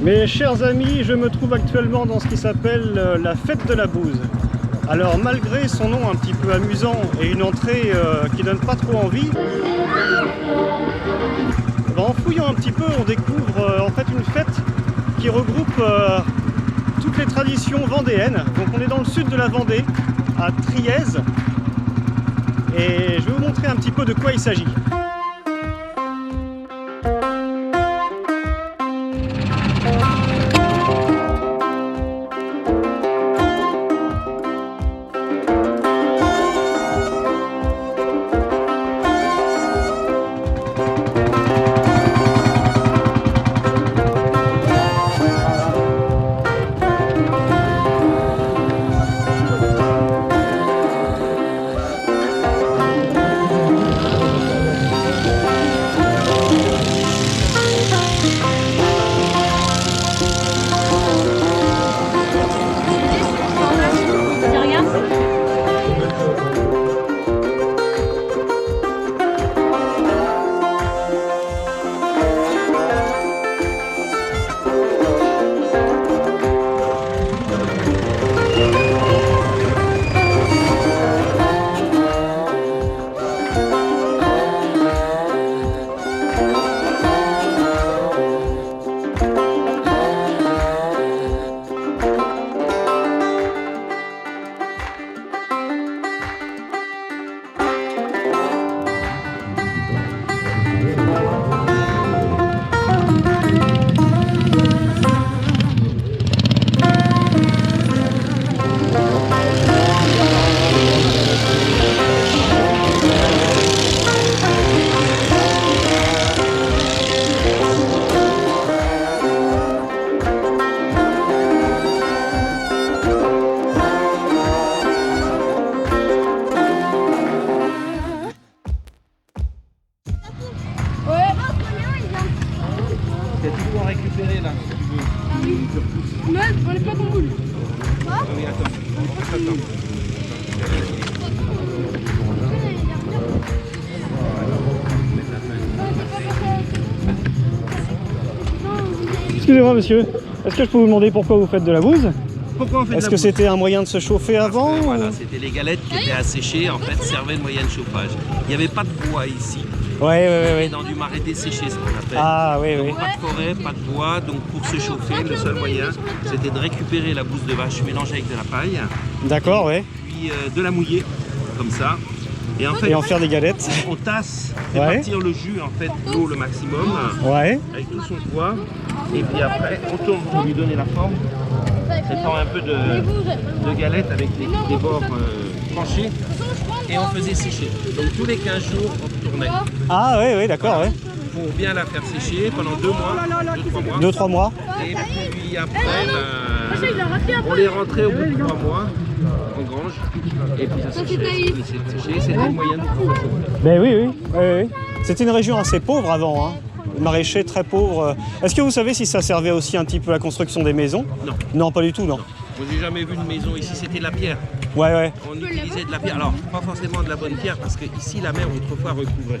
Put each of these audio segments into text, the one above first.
Mes chers amis, je me trouve actuellement dans ce qui s'appelle la fête de la bouse. Alors malgré son nom un petit peu amusant et une entrée qui donne pas trop envie, en fouillant un petit peu on découvre en fait une fête qui regroupe toutes les traditions vendéennes. Donc on est dans le sud de la Vendée, à Trièze, et je vais vous montrer un petit peu de quoi il s'agit. Il y a tout à récupérer là, si tu veux. Ah oui. Non, on n'est pas dans le moule. Ah oui, attends. Excusez-moi monsieur, est-ce que je peux vous demander pourquoi vous faites de la bouse? Pourquoi on fait de la Est-ce que bouse? c'était un moyen de se chauffer avant ou... Voilà, c'était les galettes qui étaient asséchées, en fait, servaient de moyen de chauffage. Il n'y avait pas de bois ici. Ouais. Dans du marais desséché, ce qu'on appelle. Ah oui. Pas de forêt, pas de bois, donc pour se chauffer, le seul moyen, c'était de récupérer la bouse de vache mélangée avec de la paille. D'accord, ouais. Puis de la mouiller, comme ça. Et en fait, Et en faire des galettes. on tasse, fait Ouais. partir le jus, en fait, l'eau le maximum, Ouais. avec tout son poids. Et puis après, on tourne pour lui donner la forme. Ça forme un peu de galette avec des bords tranchés. Et on faisait sécher. Donc tous les 15 jours, on tournait. Ah oui, d'accord, ouais. Pour bien la faire sécher pendant 2 mois, 2-3 mois. 2-3 mois. Et puis après, on les rentrait au bout de 3 mois en grange. Et puis ça séchait, ça finissait de sécher. C'était le moyen de pouvoir chauffer. Ben oui. C'était une région assez pauvre avant, hein. Maraîcher très pauvre. Est-ce que vous savez si ça servait aussi un petit peu à la construction des maisons? Non. Non, pas du tout, non. Moi, j'ai jamais vu une maison ici, c'était de la pierre. Ouais. On utilisait de la pierre. Alors, pas forcément de la bonne pierre, parce que ici, la mer autrefois recouvrait.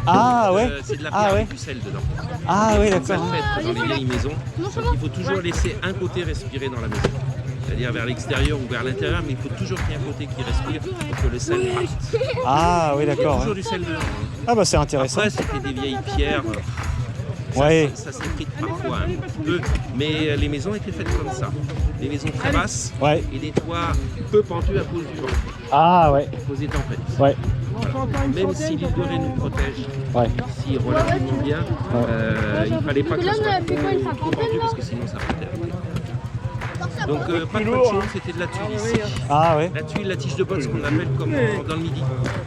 Ah ouais. C'est de la pierre avec du sel dedans. Ah oui, Ça d'accord. le fait dans les vieilles maisons. Donc, il faut toujours laisser un côté respirer dans la maison. C'est-à-dire vers l'extérieur ou vers l'intérieur, mais il faut toujours qu'il y ait un côté qui respire pour que le sel parte. Ah oui, Il y a d'accord. toujours du sel dedans. Ah bah c'est intéressant. Après, c'était des vieilles pierres. Ouais. Ça s'effrite parfois un petit peu, mais les maisons étaient faites comme ça. Des maisons très basses Ouais. et des toits peu pendus à cause du vent, Ah ouais. à cause des tempêtes. Ouais. Même si l'île de Ré nous protège Ouais. ici relativement bien, il ne fallait pas que ça soit trop pendu parce que sinon ça peut terminer. Donc pas de chaude, c'était de la tuile ici. Ah ouais. La tuile, la tige de botte, ce qu'on appelle comme dans le midi.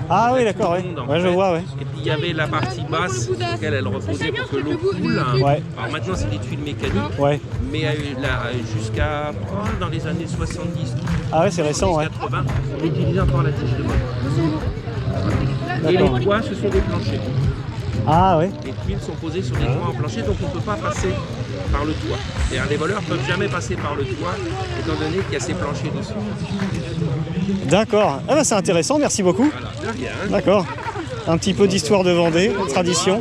Ah oui, d'accord, ouais. Ronde, en Ouais, je fait. vois, ouais. Et puis il y avait la partie basse sur laquelle elle reposait pour que l'eau coule. Ouais. Alors maintenant c'est des tuiles mécaniques, Ouais. mais jusqu'à dans les années 70, Ah ouais, c'est récent, ouais. 80, on utilisait encore la tige de botte. Et D'accord. les toits, ce sont des planchers. Ah ouais. Les tuiles sont posées sur des toits en plancher, donc on ne peut pas passer par le toit. C'est-à-dire les voleurs ne peuvent jamais passer par le toit, étant donné qu'il y a ces planchers dessus. D'accord. Ah bah c'est intéressant, merci beaucoup. Voilà, de rien. D'accord. Un petit peu d'histoire de Vendée, de tradition.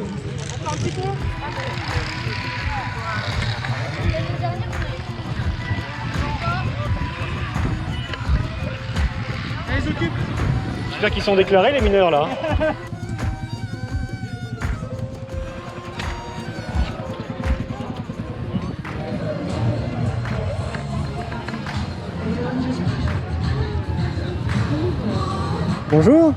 J'espère qu'ils sont déclarés les mineurs là. Bonjour.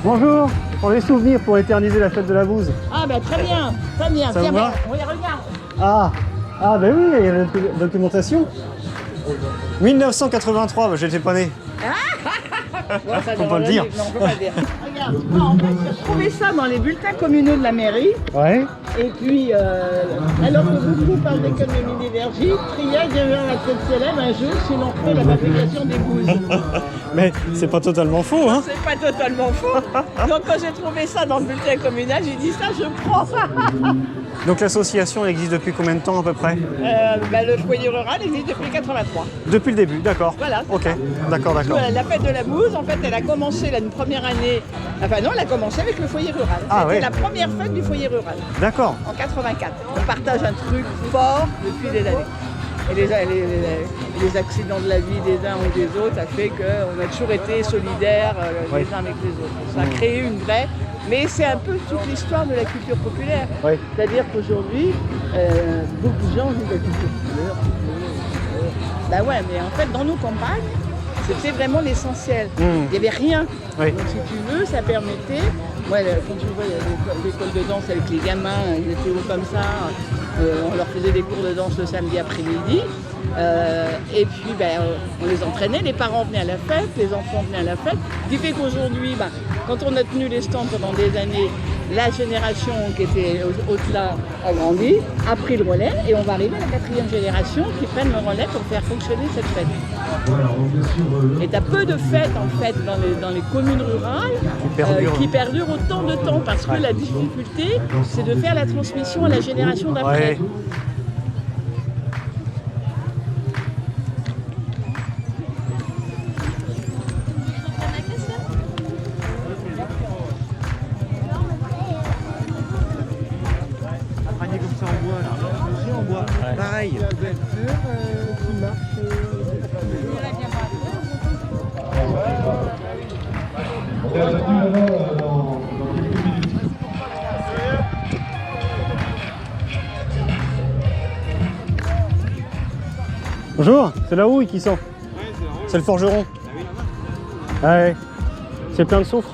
Bonjour. Pour les souvenirs, pour éterniser la fête de la bouse. Ah bah très bien, très bien. Ça vous va? Oui, regarde. Ah, ben oui, il y a la documentation. 1983, bah, j'étais pas né. Bon, ça On peut le dire. Non, on peut pas le dire. Regarde, moi en fait j'ai trouvé ça dans les bulletins communaux de la mairie. Ouais. Et puis, alors que beaucoup parlent d'économie d'énergie, Triel devient la tête célèbre un jour si l'on fait la fabrication des bouses. Mais c'est pas totalement faux, hein. C'est pas totalement faux. Donc quand j'ai trouvé ça dans le bulletin communal, j'ai dit ça, je prends. Donc l'association existe depuis combien de temps à peu près? Le foyer rural existe depuis 83. Depuis le début, d'accord. Voilà. Ok, d'accord, d'accord. La fête de la bouse, en fait, elle a commencé une première année. Enfin non, elle a commencé avec le foyer rural. Ah, C'était oui. la première fête du foyer rural. D'accord. En 84. On partage un truc fort depuis des années. Et les accidents de la vie des uns ou des autres, ça fait qu'on a toujours été solidaires Oui. les uns avec les autres. Ça a créé une vraie... Mais c'est un peu toute l'histoire de la culture populaire. Oui. C'est-à-dire qu'aujourd'hui, beaucoup de gens vivent la culture populaire. Bah ouais, mais en fait, dans nos campagnes, c'était vraiment l'essentiel. Il n'y avait rien. Oui. Donc si tu veux, ça permettait... Ouais, quand tu vois l'école de danse avec les gamins, ils étaient hauts comme ça, on leur faisait des cours de danse le samedi après-midi. Et puis on les entraînait, les parents venaient à la fête, les enfants venaient à la fête. Ce qui fait qu'aujourd'hui, quand on a tenu les stands pendant des années, la génération qui était au-delà a grandi, a pris le relais et on va arriver à la 4e génération qui prennent le relais pour faire fonctionner cette fête. Et tu as peu de fêtes en fait dans les communes rurales qui perdurent autant de temps parce que la difficulté c'est de faire la transmission à la génération d'après. Ouais. Comme ça en bois là. C'est en bois. Ouais. Pareil. Bonjour, c'est la houille qui sent. C'est le forgeron. Ouais. C'est plein de soufre.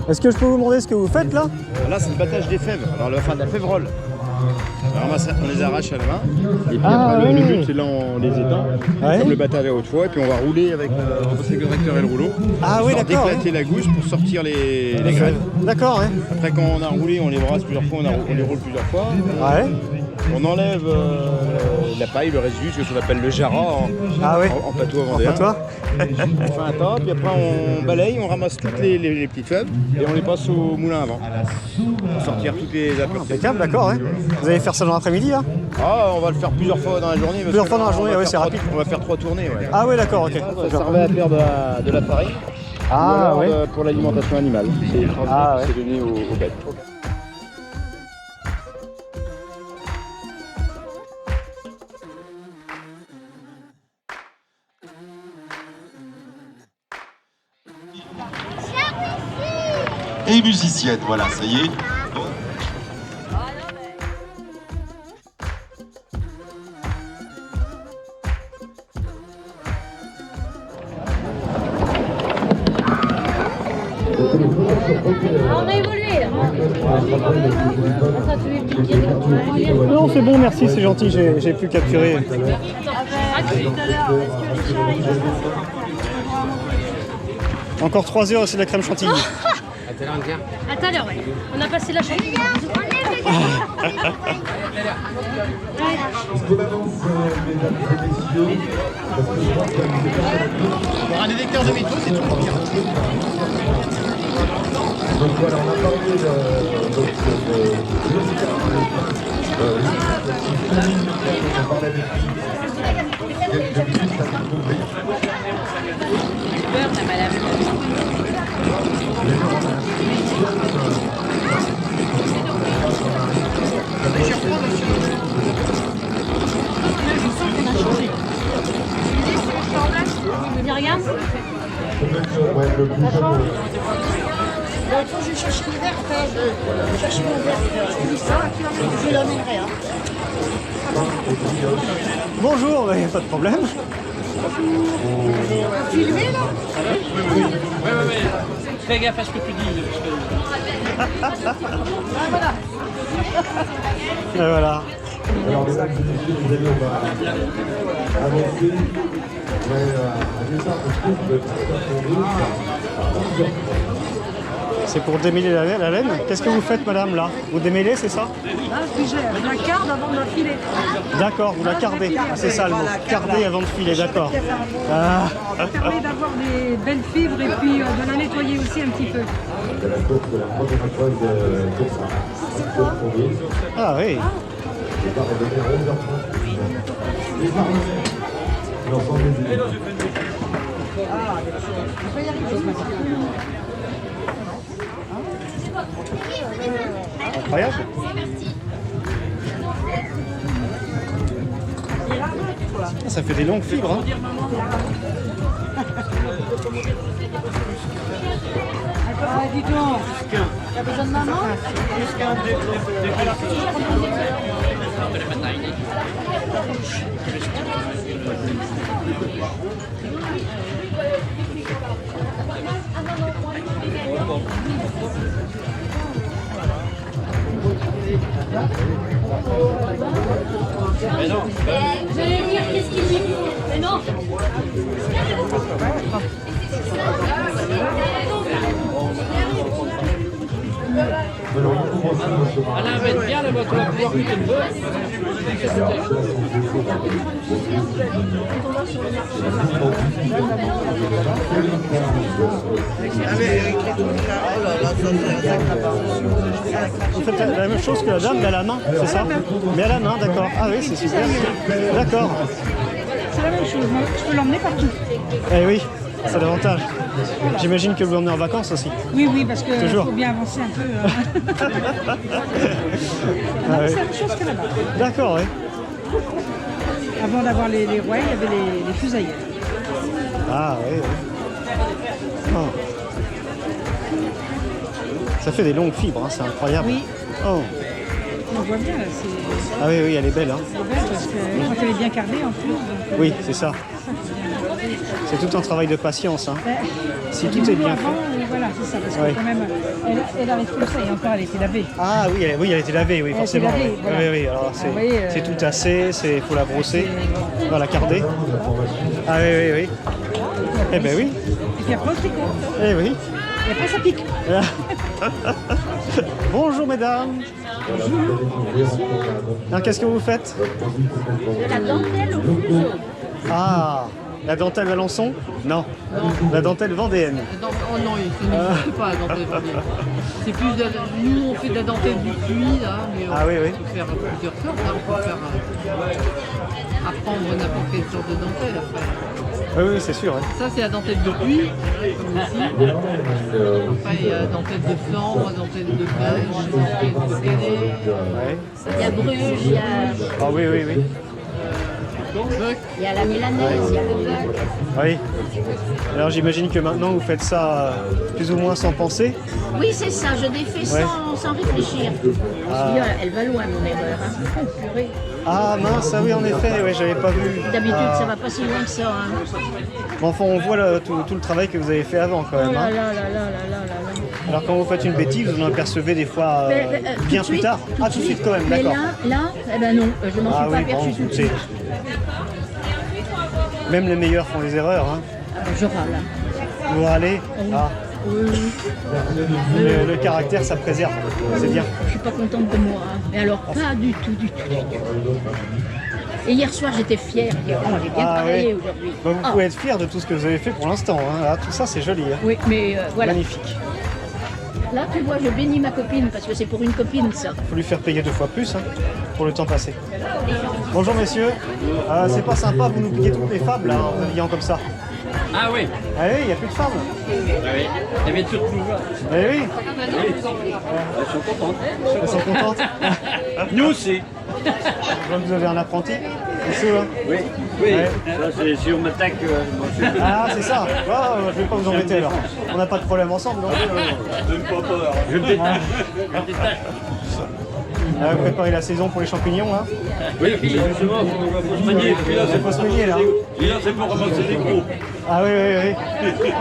Est-ce que je peux vous demander ce que vous faites là? Là, c'est le battage des fèves. Alors, on va faire de la fève-roll. Alors, on les arrache à la main. Et puis après, le but, c'est là, on les étend. Ouais. Comme le battage à haute fois. Et puis, on va rouler avec le correcteur et le rouleau. Ah oui, pour d'accord. déclater la gousse pour sortir les graines. D'accord, ouais. Après, quand on a roulé, on les brasse plusieurs fois, on les roule plusieurs fois. Ouais. On enlève la paille, le résidu, ce qu'on appelle le jarrat en patois vendéen. Patois. On fait un tas, puis après on balaye, on ramasse toutes les petites fèves et on les passe au moulin à vent pour sortir toutes les impuretés. Impeccable, d'accord, ouais. Vous allez faire ça dans l'après-midi là? Ah, on va le faire plusieurs fois dans la journée. Plusieurs fois dans la journée, ouais, c'est rapide. On va faire 3 tournées. Ouais. Ah ouais, d'accord, ok. Ça servait à faire de la farine. Ah ouais. Pour l'alimentation animale. C'est Ah, ouais. donné aux bêtes. Et musicienne, voilà, ça y est. On a évolué là. Attends, tu veux piquer? Non, c'est bon, merci, c'est gentil, j'ai pu capturer. Attends, tout à l'heure, est-ce que Richard il va se passer? Encore 3 heures, c'est de la crème chantilly. À tout à l'heure, ouais. On a passé la chantilly. Pour un détecteur de métaux, c'est toujours bien. Donc voilà, on a parlé L'autre fois, j'ai cherché mon verre. J'ai cherché mon verre. Je dis ça, je l'emmènerai. Bonjour, il n'y a pas de problème. Filmé là? Oui. Fais gaffe à ce que tu dis. Et voilà. Alors, mesdames et messieurs, vous allez, on va avancer. C'est pour démêler la laine. Qu'est-ce que vous faites, madame, là? Vous démêlez, c'est ça? Ah, puis je la carde avant de la filer. D'accord, vous la cardez. Ah, c'est ça le mot. Carder avant de filer, d'accord. Ah. Ça permet d'avoir des belles fibres et puis de la nettoyer aussi un petit peu. C'est la course de la première épreuve de course. Ah oui. Le départ est donné à 11h30. Les paris. L'ensemble des élèves. Incroyable. Ça fait des longues fibres. Hein. Ah, dis donc. T'as besoin de maman? Vous allez dire qu'est-ce qu'il dit? Mais non. Alain va être bien là-bas, tu vas pouvoir goûter le beurre. Vous faites la même chose que la dame, mais à la main, c'est ça? Mais à la main, d'accord. Ah oui, c'est super. D'accord. C'est la même chose, je peux l'emmener partout. Eh oui, c'est l'avantage. J'imagine que vous l'emmenez en vacances aussi. Oui, oui, parce qu'il Toujours. faut bien avancer un peu. Ah oui. C'est la même chose que là-bas. D'accord, oui. Avant d'avoir les rouets, il y avait les fusailes. Ah oui, oui. Oh. Ça fait des longues fibres, hein, c'est incroyable. Oui. Oh. On voit bien, là, c'est Ah oui, oui, elle est belle. Hein. belle parce que quand elle est bien cardée en plus. Donc, Oui, c'est ça. C'est tout un travail de patience. Hein. Si tout est bien fait. Voilà, c'est ça, parce que Oui. quand même, elle arrive comme ça et encore elle était lavée. Ah oui, elle a été lavée, oui, Elle forcément. était lavée, Oui, voilà. oui, oui, alors Ah, vous voyez, c'est tout tassé, il faut la brosser, la carder. Ah oui, oui, oui. Eh ben oui, Et puis après, on tricot. eh oui. Et après, ça pique. Bonjour mesdames. Alors qu'est-ce que vous faites? La dentelle au fuseau. Ah, la dentelle Valençon? Non, la dentelle vendéenne. Oh non, ça n'existe pas la dentelle vendéenne. C'est plus nous on fait de la dentelle du puits là, mais Ah oui, oui. on peut faire plusieurs sortes, là. On peut faire apprendre n'importe quelle sorte de dentelle après. Oui, oui, c'est sûr. Ouais. Ça c'est la dentelle de puits, comme ici. Après il y a la dentelle de Flandre, la dentelle de Belge, la dentelle de Calais, Ouais. Il y a Bruges, il y a, Ah oui, oui, oui. il y a la Mélanaise, il y a le Buck. Oui. Alors j'imagine que maintenant vous faites ça plus ou moins sans penser. Oui, c'est ça, je défais sans réfléchir. Je dis, elle va loin mon erreur. Hein. Oh, purée. Ah mince, ah oui en effet, ouais, j'avais pas vu. D'habitude, Ah. ça va pas si loin que ça. Hein. Bon, enfin, on voit tout le travail que vous avez fait avant quand Oh même. là Hein. là là là là là là. Alors quand vous faites une bêtise, vous en apercevez des fois Tout bien de plus suite, tard. Ah, tout de suite quand même, Mais d'accord. là, eh ben non, je m'en suis Ah pas oui, aperçue bon, tout de c'est- suite. Même les meilleurs font des erreurs. Hein. Je râle. Vous râlez. Ah. Oui, oui. Le caractère, ça préserve. C'est bien. Je suis pas contente de moi. Hein. Mais alors, pas du tout, du tout. Et hier soir, j'étais fière. J'ai dit, oh, j'ai bien travaillé oui. aujourd'hui. Bah, vous Ah. pouvez être fier de tout ce que vous avez fait pour l'instant. Hein. Ah, tout ça, c'est joli. Hein. Oui, mais voilà. Magnifique. Là, tu vois, je bénis ma copine parce que c'est pour une copine, ça. Il faut lui faire payer 2 fois plus hein, pour le temps passé. Bonjour messieurs. C'est pas sympa, vous nous piquez toutes les fables là, en habillant comme ça. Ah oui, Ah oui, il n'y a plus de femmes. oui. Il y avait toujours toujours. Eh oui, Elles sont contentes. elles sont contentes. Nous aussi. Je vois que vous avez un apprenti. C'est ça, hein. Oui, Ouais. ça c'est si on m'attaque, moi je suis... Ah, c'est ça. Ah, je vais pas vous embêter alors. On n'a pas de problème ensemble, non? Même pas peur. Je me détache. Ah, vous préparez la saison pour les champignons, hein? Oui, justement, faut se manier. Puis là, Faut se manier, là. Et là, c'est pour ramasser des gros. Ah oui, oui, oui.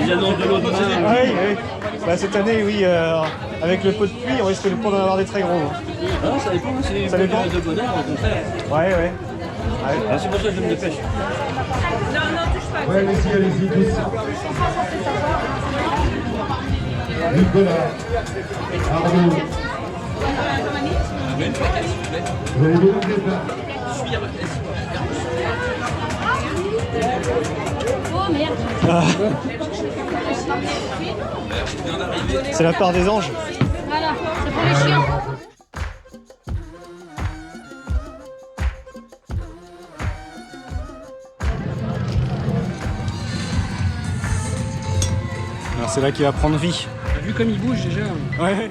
Ils annoncent de l'autre main. Ah, oui, oui. Bah, cette année, oui, avec le peu de pluie, on risque de pas d'en avoir des très gros. Ah, ça dépend, c'est Ça dépend. de bonheur, au contraire. Ouais, ouais. Ah, c'est pour ça que je me dépêche. Ouais, allez-y, allez-y, doucement. Nicolas, Arnaud. Vous allez vous montrer ça. Oh merde. C'est la part des anges. Voilà, c'est pour les chiens. C'est là qu'il va prendre vie. Vu comme il bouge déjà. Ouais.